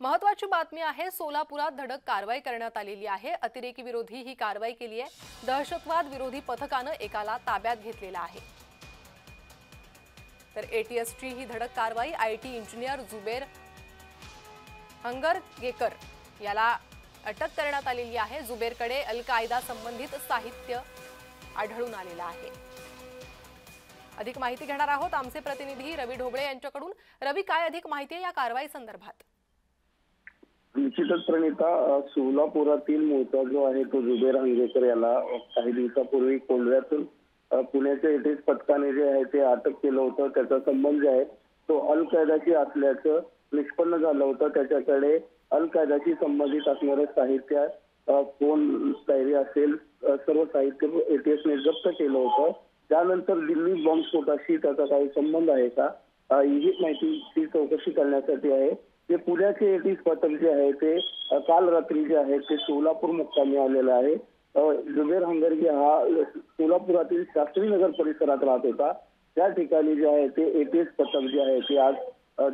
महत्त्वाची बातमी आहे, सोलापुरात धडक कारवाई करण्यात आलेली आहे। अतिरेकी विरोधी ही कारवाई केली आहे। दहशतवाद विरोधी पथकाने एकाला ताब्यात घेतलेला आहे। तर एटीएसची ही धडक कारवाई आयटी इंजिनियर जुबेर हंगरगेकर याला अटक करण्यात आलेली आहे। जुबेरकडे अल कायदा संबंधित साहित्य आढळून आलेलं आहे। अधिक माहिती घेणार आहोत आमचे प्रतिनिधी रवी ढोबळे यांच्याकडून। रवी, काय अधिक माहिती आहे या कारवाई संदर्भात? निश्चितच प्रणिता, सोलापुरातील मूळचा जो आहे तो जुबेर हंगेकर याला काही दिवसापूर्वी कोंढव्यातून पुण्याच्या एटीएस पथकाने जे आहे ते अटक केलं होतं। त्याचा संबंध जे आहे तो अल कायदाशी असल्याचं निष्पन्न झालं होतं। त्याच्याकडे अल कायदाशी संबंधित असणारे साहित्य, फोन डायरी असेल, सर्व साहित्य एटीएसने जप्त केलं होतं। त्यानंतर दिल्ली बॉम्बस्फोटाशी त्याचा काही संबंध आहे का, ही माहितीची चौकशी करण्यासाठी आहे। ते पुण्याचे एटीएस पथक जे आहे ते काल रात्री जे आहे ते सोलापूर मुक्कामी आलेलं आहे। जुबेर हंगरगे हा सोलापुरातील शास्त्रीनगर परिसरात राहत होता। त्या ठिकाणी जे आहे ते एटीएस पथक जे आहे ते आज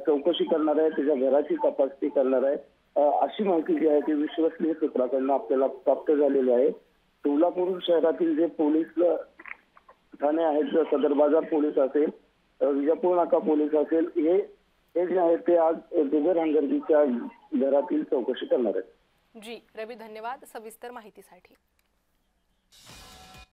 चौकशी करणार आहे, त्याच्या घराची तपासणी करणार आहे, अशी माहिती जी आहे ती विश्वसनीय सूत्राकडून आपल्याला प्राप्त झालेली आहे। सोलापूर शहरातील जे पोलीस ठाणे आहेत, सदर बाजार पोलीस असेल, विजापूर नाका पोलीस असेल, हे जे आहे ते आज जुबेर हंगरगेच्या घरातील चौकशी करणार आहेत। जी रवी, धन्यवाद सविस्तर माहितीसाठी।